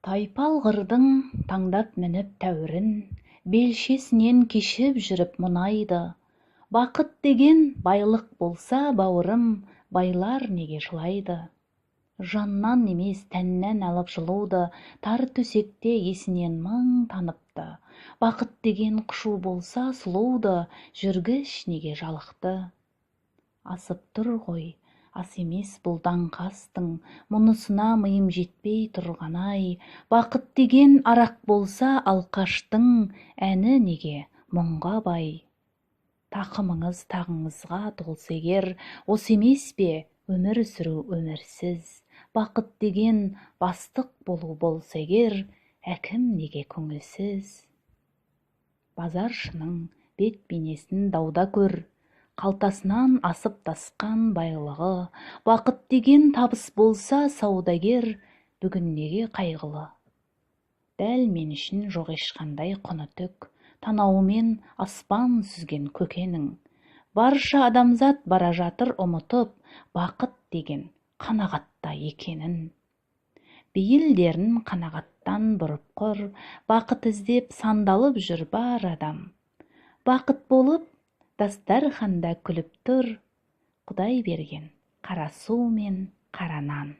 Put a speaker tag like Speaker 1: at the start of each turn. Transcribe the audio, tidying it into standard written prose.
Speaker 1: Тайпал қырдың таңдап мініп тәуірін, белшесінен кешіп жүріп мұнайды. Бақыт деген байлық болса бауырым, байлар неге жылайды? Жаннан емес тәннен алып жылуды, тар төсекте есінен мың таныпты. Бақыт деген құшу болса сұлуды, жүргіш неге жалықты? Асып тұр ғой, ас емес бұл даңқастың, мұнысына миым жетпей тұрған-ай. Бақыт деген арақ болса алқаштың, әні неге мұңға бай? Тақымыңыз тағыңызға толса егер, осы емес пе өмір сүру өмірсіз? Бақыт деген бастық болу болса егер, әкім неге көңілсіз? Базаршының бет бейнесін дауда көр, қалтасынан асып тасқан байлығы. Бақыт деген табыс болса саудагер, бүгін неге қайғылы? Дәл мен үшін жоқ ешқандай құны түк, танауымен аспан сүзген көкенің. Барша адамзат бара жатыр ұмытып, бақыт деген қанағатта екенін. Бейілдерін қанағаттан бұрып құр, бақыт іздеп сандалып жүр бар адам. Бақыт болып дастарханда күліп тұр, Құдай берген қара су мен қара нан.